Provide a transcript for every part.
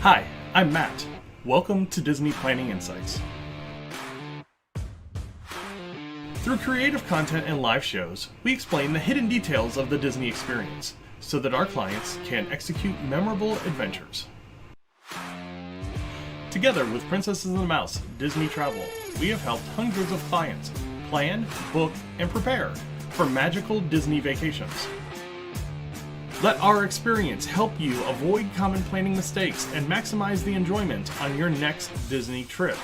Hi, I'm Matt. Welcome to Disney Planning Insights. Through creative content and live shows, we explain the hidden details of the Disney experience so that our clients can execute memorable adventures. Together with Princesses and the Mouse Disney Travel, we have helped hundreds of clients plan, book, and prepare for magical Disney vacations. Let our experience help you avoid common planning mistakes and maximize the enjoyment on your next Disney trip.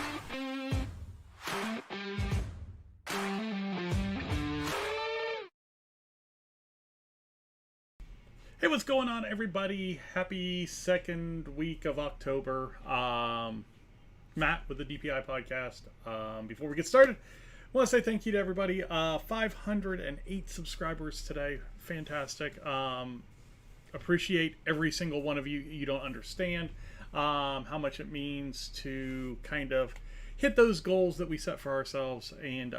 Hey, what's going on, everybody? Happy second week of October. Matt with the DPI podcast. Before we get started, I want to say thank you to everybody. 508 subscribers today. Fantastic. Appreciate every single one of you. You don't understand how much it means to kind of hit those goals that we set for ourselves and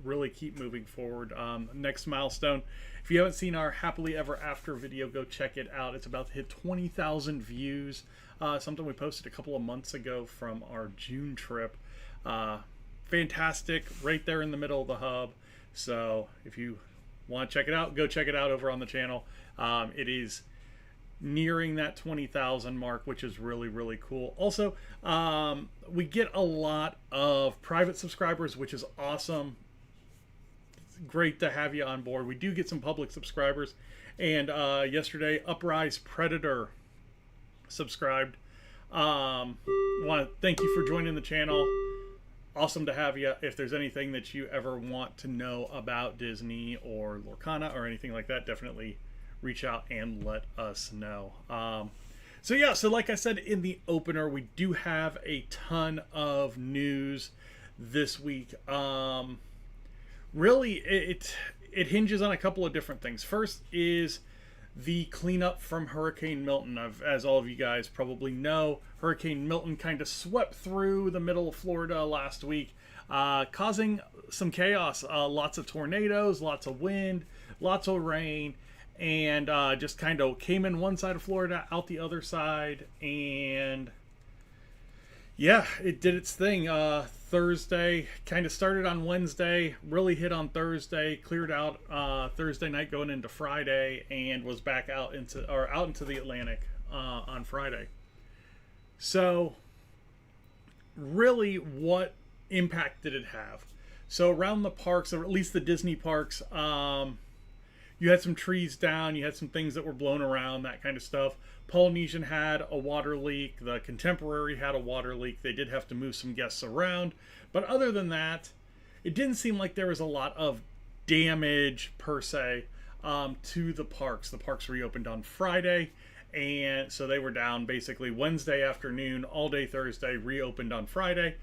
really keep moving forward. Next milestone, if you haven't seen our Happily Ever After video, go check it out. It's about to hit 20,000 views. Something we posted a couple of months ago from our June trip. Fantastic, right there in the middle of the hub. So if you want to check it out, go check it out over on the channel. It is nearing that 20,000 mark, which is really, really cool. Also, we get a lot of private subscribers, which is awesome. It's great to have you on board. We do get some public subscribers. And yesterday, Uprise Predator subscribed. Want to thank you for joining the channel. Awesome to have you. If there's anything that you ever want to know about Disney or Lorcana or anything like that, definitely reach out and let us know. So like I said in the opener, we do have a ton of news this week. Really, it hinges on a couple of different things. First is the cleanup from Hurricane Milton. As all of you guys probably know, Hurricane Milton kind of swept through the middle of Florida last week, causing some chaos. Lots of tornadoes, lots of wind, lots of rain, and just kind of came in one side of Florida, out the other side, and yeah, it did its thing. Thursday, kind of started on Wednesday, really hit on Thursday, cleared out Thursday night going into Friday, and was back out into the Atlantic on Friday. So really, what impact did it have? So around the parks, or at least the Disney parks, you had some trees down, you had some things that were blown around, that kind of stuff. Polynesian had a water leak. The Contemporary had a water leak. They did have to move some guests around. But other than that, it didn't seem like there was a lot of damage, per se, to the parks. The parks reopened on Friday, and so they were down basically Wednesday afternoon, all day Thursday, reopened on Friday.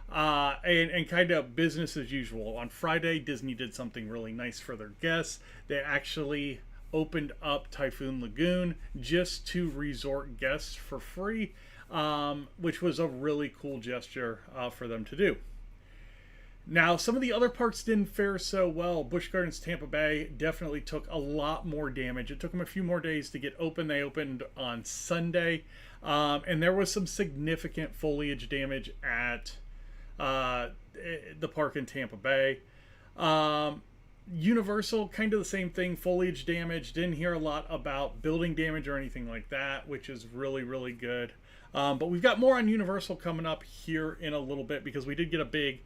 And kind of business as usual. On Friday, Disney did something really nice for their guests. They actually opened up Typhoon Lagoon just to resort guests for free, which was a really cool gesture for them to do. Now, some of the other parks didn't fare so well. Busch Gardens Tampa Bay definitely took a lot more damage. It took them a few more days to get open. They opened on Sunday, and there was some significant foliage damage at the park in Tampa Bay. Universal, kind of the same thing, foliage damage. Didn't hear a lot about building damage or anything like that, which is really, really good. But we've got more on Universal coming up here in a little bit, because we did get a big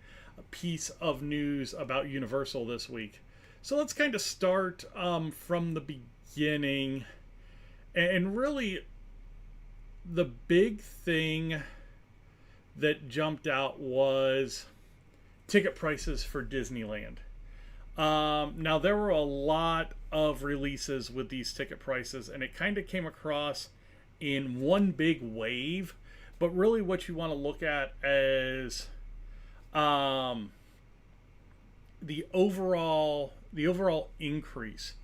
piece of news about Universal this week. So let's kind of start from the beginning. And really, the big thing that jumped out was ticket prices for Disneyland. Now, there were a lot of releases with these ticket prices, and it kind of came across in one big wave. But really, what you want to look at is the overall increase.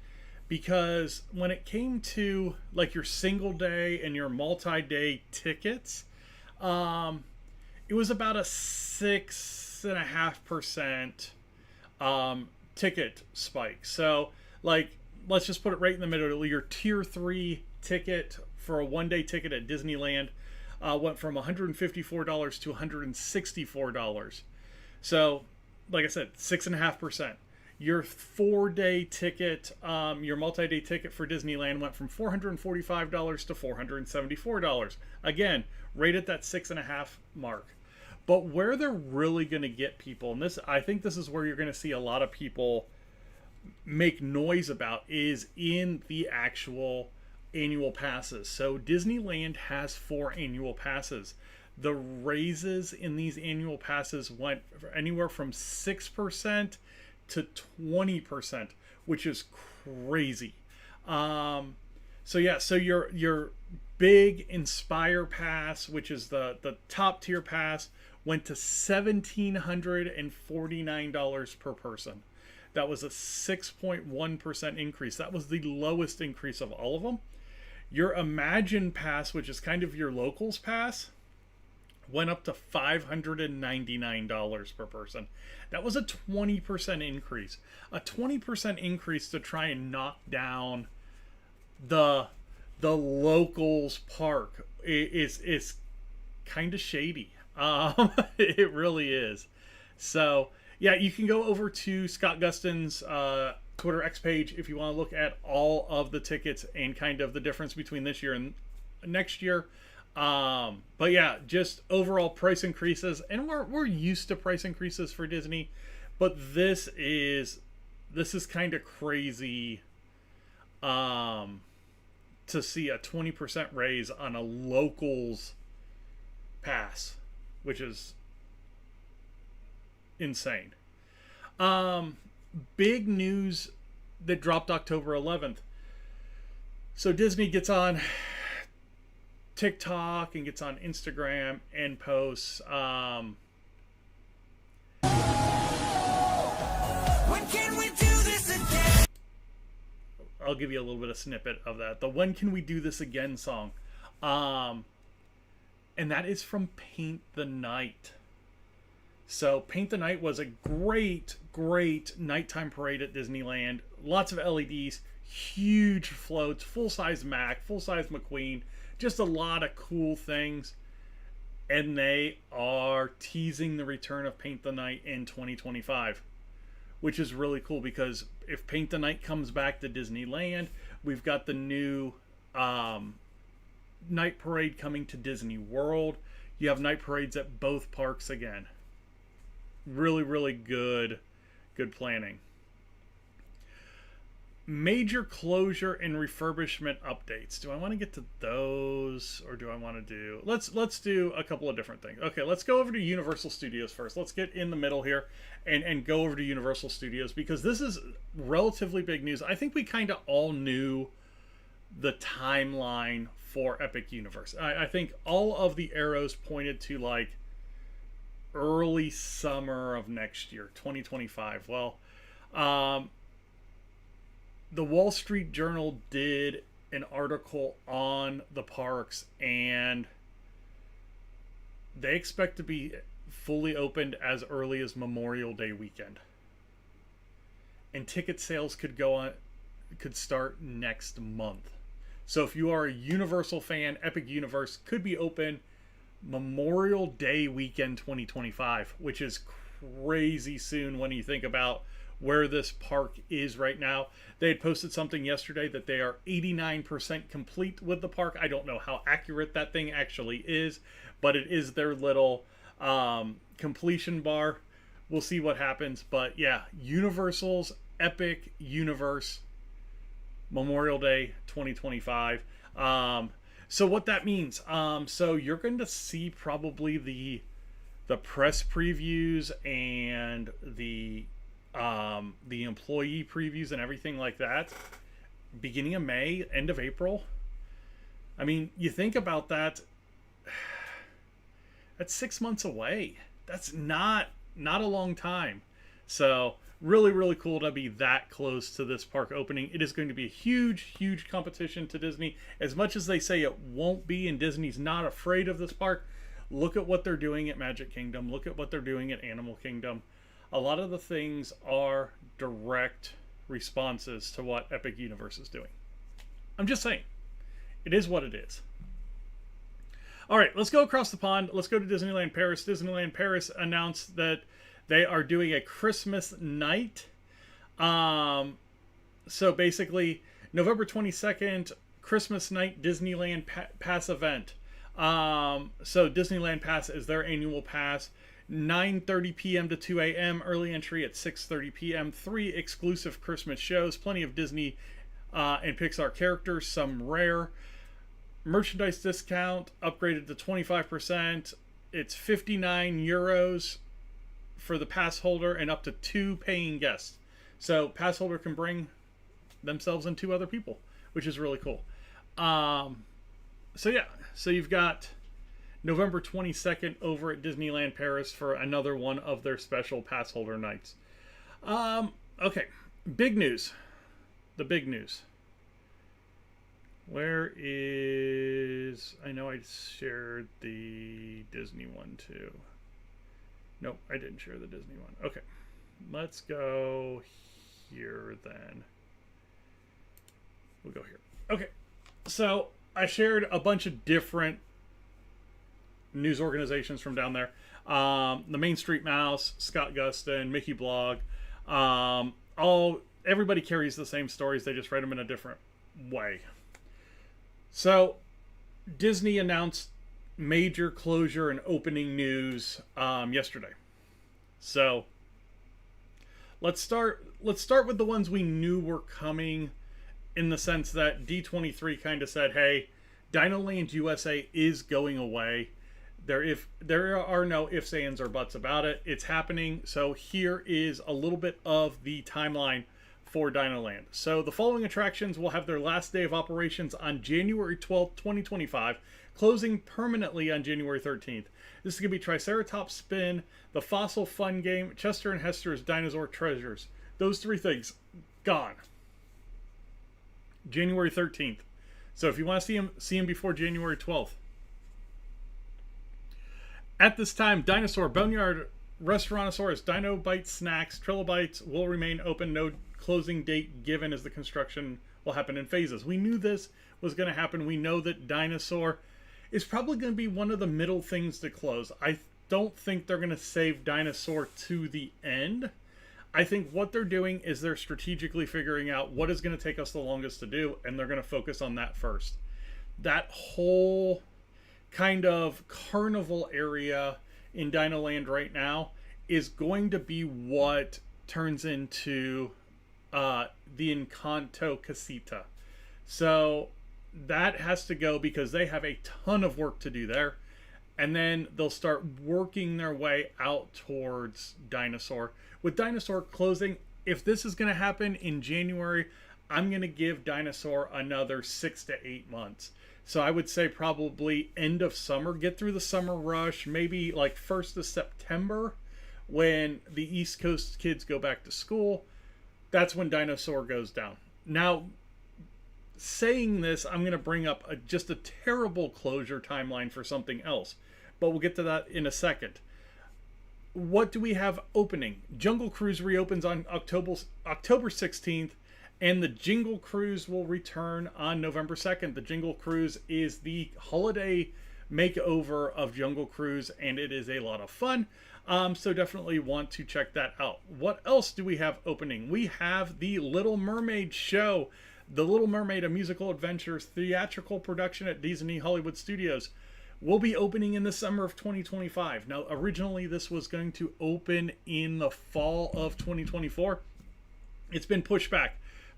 Because when it came to like your single day and your multi-day tickets, it was about a 6.5% ticket spike. So, like, let's just put it right in the middle. Your tier 3 ticket for a one-day ticket at Disneyland went from $154 to $164. So, like I said, 6.5%. Your 4-day ticket, your multi-day ticket for Disneyland went from $445 to $474. Again, right at that 6.5 mark. But where they're really going to get people, and this, I think this is where you're going to see a lot of people make noise about, is in the actual annual passes. So Disneyland has 4 annual passes. The raises in these annual passes went anywhere from 6% to 20%, which is crazy. So your big Inspire pass, which is the top tier pass, went to $1,749 per person. That was a 6.1% increase. That was the lowest increase of all of them. Your Imagine pass, which is kind of your locals pass, went up to $599 per person. That was a 20% increase. A 20% increase to try and knock down the locals park is kind of shady. It really is. So yeah, you can go over to Scott Gustin's Twitter X page if you want to look at all of the tickets and kind of the difference between this year and next year. But yeah, just overall price increases, and we're used to price increases for Disney, but this is kind of crazy to see a 20% raise on a locals pass, which is insane. Big news that dropped October 11th. So Disney gets on TikTok and gets on Instagram and posts when can we do this again? I'll give you a little bit of snippet of that. The "When Can We Do This Again" song. And that is from Paint the Night. So Paint the Night was a great nighttime parade at Disneyland. Lots of LEDs, huge floats, full-size Mac, full-size McQueen, just a lot of cool things. And they are teasing the return of Paint the Night in 2025, which is really cool because if Paint the Night comes back to Disneyland, we've got the new night parade coming to Disney World. You have night parades at both parks again. Really good planning. Major closure and refurbishment updates. Do I want to get to those, or do I want to do... Let's do a couple of different things. Okay, let's go over to Universal Studios first. Let's get in the middle here and go over to Universal Studios, because this is relatively big news. I think we kind of all knew the timeline for Epic Universe. I think all of the arrows pointed to like early summer of next year, 2025. Well, the Wall Street Journal did an article on the parks, and they expect to be fully opened as early as Memorial Day weekend. And ticket sales could start next month. So if you are a Universal fan, Epic Universe could be open Memorial Day weekend 2025, which is crazy soon when you think about where this park is right now. They had posted something yesterday that they are 89% complete with the park. I don't know how accurate that thing actually is, but it is their little completion bar. We'll see what happens. But yeah, Universal's Epic Universe Memorial Day 2025. So what that means, so you're going to see probably the press previews and the employee previews and everything like that beginning of May, end of April. I mean, you think about that, that's 6 months away. That's not a long time. So really cool to be that close to this park opening. It is going to be a huge competition to Disney. As much as they say it won't be, and Disney's not afraid of this park, look at what they're doing at Magic Kingdom. Look at what they're doing at Animal Kingdom. A lot of the things are direct responses to what Epic Universe is doing. I'm just saying. It is what it is. All right, let's go across the pond. Let's go to Disneyland Paris. Disneyland Paris announced that they are doing a Christmas night. So basically, November 22nd, Christmas night Disneyland Pass event. So Disneyland Pass is their annual pass. 9:30 p.m. to 2 a.m. Early entry at 6:30 p.m. 3 exclusive Christmas shows. Plenty of Disney and Pixar characters, some rare. Merchandise discount upgraded to 25%. It's 59 euros for the pass holder and up to 2 paying guests. So pass holder can bring themselves and 2 other people, which is really cool. So yeah, so you've got November 22nd over at Disneyland Paris for another one of their special pass holder nights. Okay, big news. The big news. Where is... I know I shared the Disney one too. Nope, I didn't share the Disney one. Okay, let's go here then. We'll go here. Okay, so I shared a bunch of different news organizations from down there. The Main Street Mouse, Scott Gustin, Mickey Blog. Everybody carries the same stories. They just write them in a different way. So Disney announced major closure and opening news yesterday. So let's start with the ones we knew were coming, in the sense that D23 kind of said, hey, Dinoland USA is going away. There are no ifs, ands, or buts about it. It's happening. So here is a little bit of the timeline for Dinoland. So the following attractions will have their last day of operations on January 12th, 2025, closing permanently on January 13th. This is going to be Triceratops Spin, the Fossil Fun Game, Chester and Hester's Dinosaur Treasures. Those 3 things, gone. January 13th. So if you want to see them before January 12th. At this time, Dinosaur, Boneyard, Restaurantosaurus, Dino Bites Snacks, Trilobites will remain open. No closing date given, as the construction will happen in phases. We knew this was going to happen. We know that Dinosaur is probably going to be one of the middle things to close. I don't think they're going to save Dinosaur to the end. I think what they're doing is they're strategically figuring out what is going to take us the longest to do, and they're going to focus on that first. That whole kind of carnival area in Dinoland right now is going to be what turns into the Encanto Casita. So that has to go, because they have a ton of work to do there. And then they'll start working their way out towards Dinosaur. With Dinosaur closing, if this is going to happen in January, I'm going to give Dinosaur another 6 to 8 months. So I would say probably end of summer. Get through the summer rush, maybe like 1st of September, when the East Coast kids go back to school. That's when Dinosaur goes down. Now, saying this, I'm going to bring up just a terrible closure timeline for something else. But we'll get to that in a second. What do we have opening? Jungle Cruise reopens on October 16th. And the Jingle Cruise will return on November 2nd. The Jingle Cruise is the holiday makeover of Jungle Cruise, and it is a lot of fun. So definitely want to check that out. What else do we have opening? We have the Little Mermaid show. The Little Mermaid, a musical adventure theatrical production at Disney Hollywood Studios, will be opening in the summer of 2025. Now, originally this was going to open in the fall of 2024. It's been pushed back.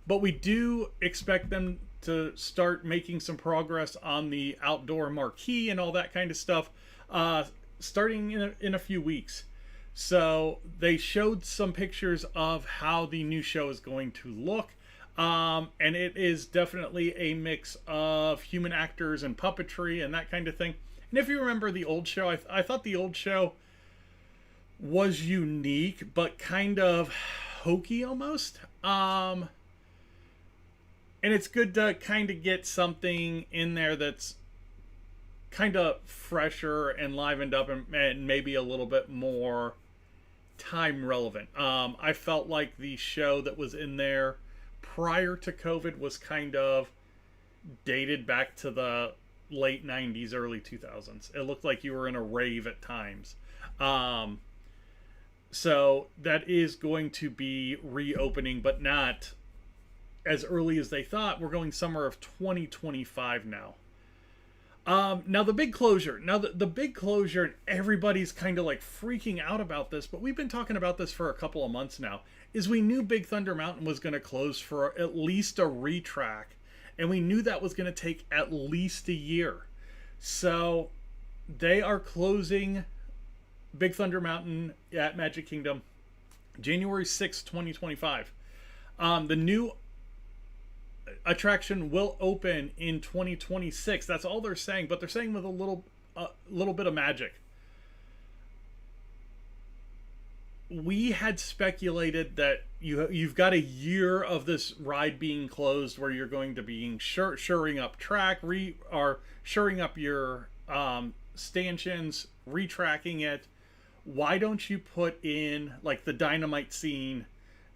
But we do expect them to start making some progress on the outdoor marquee and all that kind of stuff starting in a few weeks. So they showed some pictures of how the new show is going to look. And it is definitely a mix of human actors and puppetry and that kind of thing. And if you remember the old show, I thought the old show was unique, but kind of hokey almost. And it's good to kind of get something in there that's kind of fresher and livened up and maybe a little bit more time relevant. I felt like the show that was in there prior to COVID was kind of dated back to the late 90s, early 2000s. It looked like you were in a rave at times. Um, so that is going to be reopening, but not as early as they thought. We're going summer of 2025 now. Now the big closure. Now the big closure, and everybody's kind of like freaking out about this, but we've been talking about this for a couple of months now. Is we knew Big Thunder Mountain was going to close for at least a retrack, and we knew that was going to take at least a year. So they are closing Big Thunder Mountain at Magic Kingdom January 6th, 2025. The new attraction will open in 2026. That's all they're saying, but they're saying with a little bit of magic. We had speculated that you've got a year of this ride being closed, where you're going to be shoring up track, or shoring up your stanchions, retracking it. Why don't you put in like the dynamite scene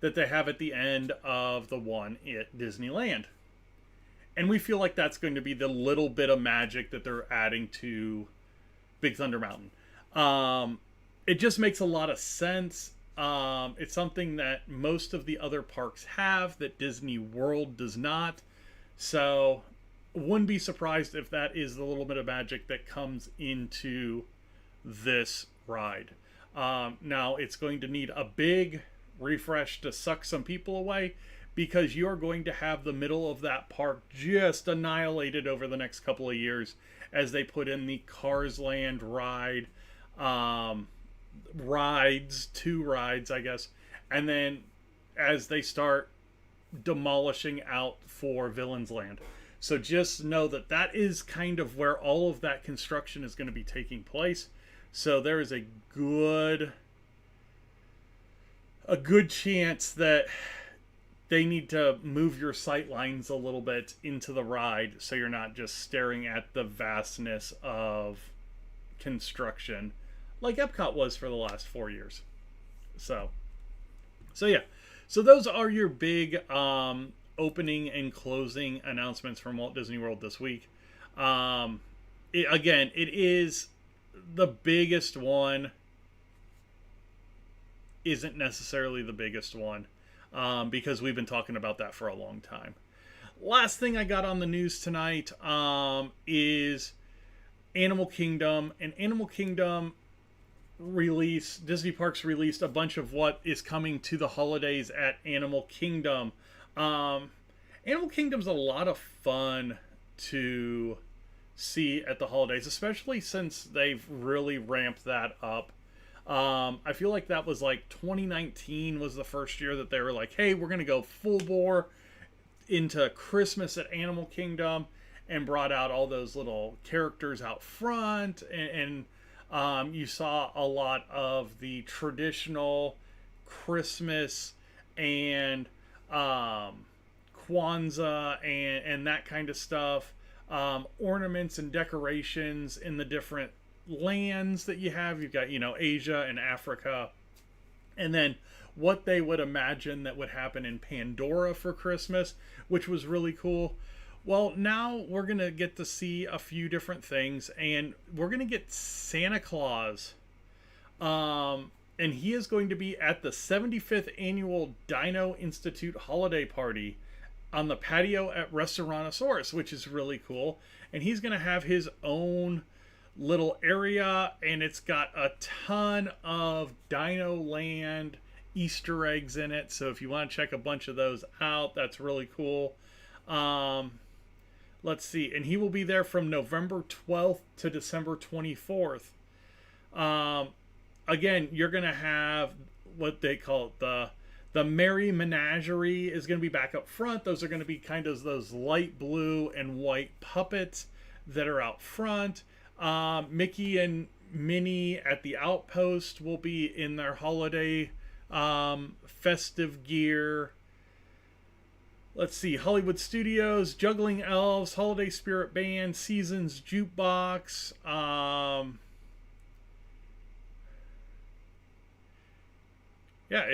that they have at the end of the one at Disneyland? And we feel like that's going to be the little bit of magic that they're adding to Big Thunder Mountain. It just makes a lot of sense. It's something that most of the other parks have that Disney World does not. So wouldn't be surprised if that is the little bit of magic that comes into this ride. Now it's going to need a big refresh to suck some people away, because you're going to have the middle of that park just annihilated over the next couple of years as they put in the Cars Land ride, two rides, I guess, and then as they start demolishing out for Villains Land. So just know that that is kind of where all of that construction is going to be taking place. So there is a good chance that they need to move your sight lines a little bit into the ride, so you're not just staring at the vastness of construction like Epcot was for the last 4 years. So yeah. So those are your big opening and closing announcements from Walt Disney World this week. It is the biggest one. Isn't necessarily the biggest one, because we've been talking about that for a long time. Last thing I got on the news tonight is Animal Kingdom. And Animal Kingdom Disney Parks released a bunch of what is coming to the holidays at Animal Kingdom. Animal Kingdom's a lot of fun to see at the holidays, especially since they've really ramped that up. I feel like that was like 2019 was the first year that they were like, hey, we're going to go full bore into Christmas at Animal Kingdom, and brought out all those little characters out front. And you saw a lot of the traditional Christmas and Kwanzaa and that kind of stuff. Ornaments and decorations in the different lands that you have. You've got, Asia and Africa, and then what they would imagine that would happen in Pandora for Christmas, which was really cool. Well, now we're gonna get to see a few different things, and we're gonna get Santa Claus, and he is going to be at the 75th annual Dino Institute holiday party on the patio at Restaurantosaurus, which is really cool. And he's gonna have his own little area, and it's got a ton of Dino Land Easter eggs in it. So if you want to check a bunch of those out, that's really cool. Let's see, and he will be there from November 12th to December 24th. Again, you're gonna have what they call it, the Merry Menagerie is going to be back up front. Those are going to be kind of those light blue and white puppets that are out front. Mickey and Minnie at the Outpost will be in their holiday festive gear. Let's see, Hollywood Studios, Juggling Elves, Holiday Spirit Band, Seasons Jukebox. Yeah,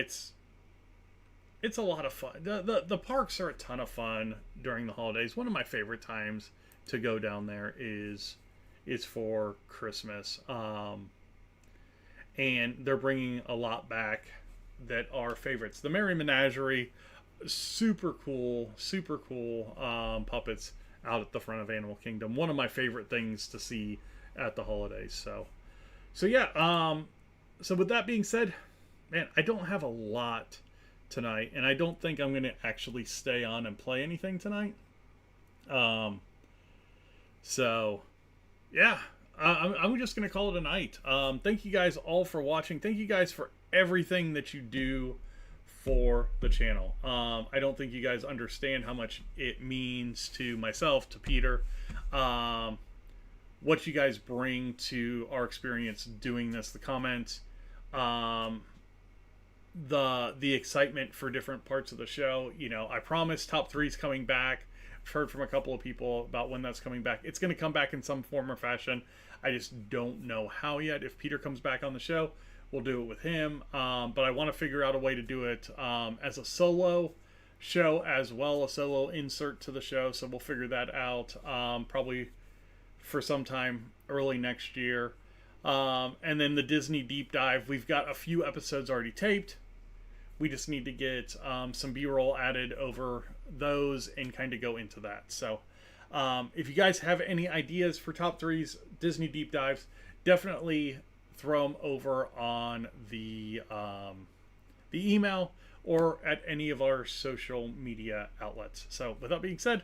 it's a lot of fun. The parks are a ton of fun during the holidays. One of my favorite times to go down there is for Christmas. And they're bringing a lot back that are favorites. The Merry Menagerie, super cool puppets out at the front of Animal Kingdom. One of my favorite things to see at the holidays. So yeah. So with that being said, man, I don't have a lot tonight, and I don't think I'm going to actually stay on and play anything tonight. So yeah, I'm just going to call it a night. Thank you guys all for watching. Thank you guys for everything that you do for the channel. I don't think you guys understand how much it means to myself, to Peter, what you guys bring to our experience doing this, the comments, the excitement for different parts of the show. You know, I promise Top 3's coming back. I've heard from a couple of people about when that's coming back. It's going to come back in some form or fashion. I just don't know how yet. If Peter comes back on the show, we'll do it with him. But I want to figure out a way to do it as a solo show as well, a solo insert to the show. So we'll figure that out probably for some time early next year. And then the Disney deep dive, we've got a few episodes already taped. We just need to get some B-roll added over those and kind of go into that. So if you guys have any ideas for Top 3's Disney deep dives, definitely throw them over on the email or at any of our social media outlets. So with that being said,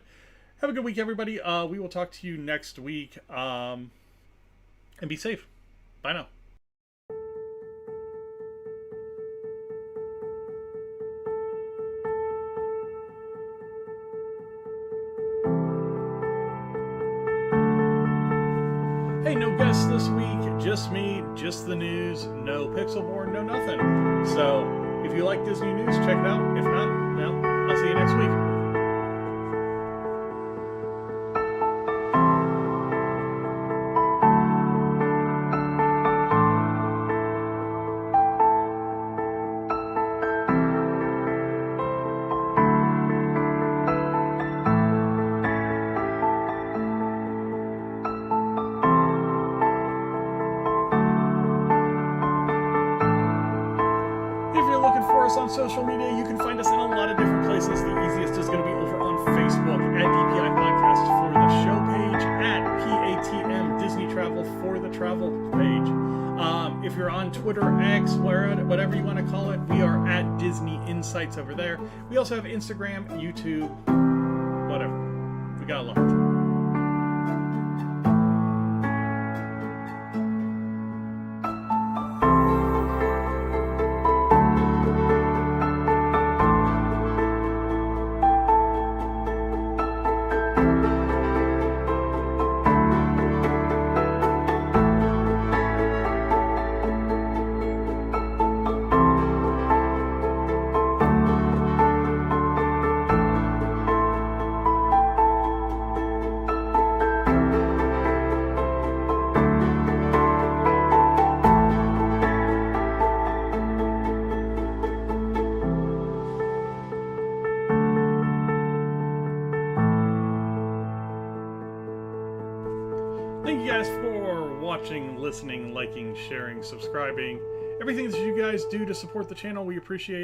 have a good week, everybody. We will talk to you next week, and be safe. Bye now. Hey, no guests this week, just me, just the news, no Pixelborn, no nothing. So, if you like Disney news, check it out. If not, well, I'll see you next week. On social media, you can find us in a lot of different places. The easiest is going to be over on Facebook at DPI Podcast for the show page, at PATM Disney Travel for the travel page. If you're on Twitter, X, whatever you want to call it, we are at Disney Insights over there. We also have Instagram, YouTube, whatever. We got a lot. Thank you guys for watching, listening, liking, sharing, subscribing. Everything that you guys do to support the channel, we appreciate it.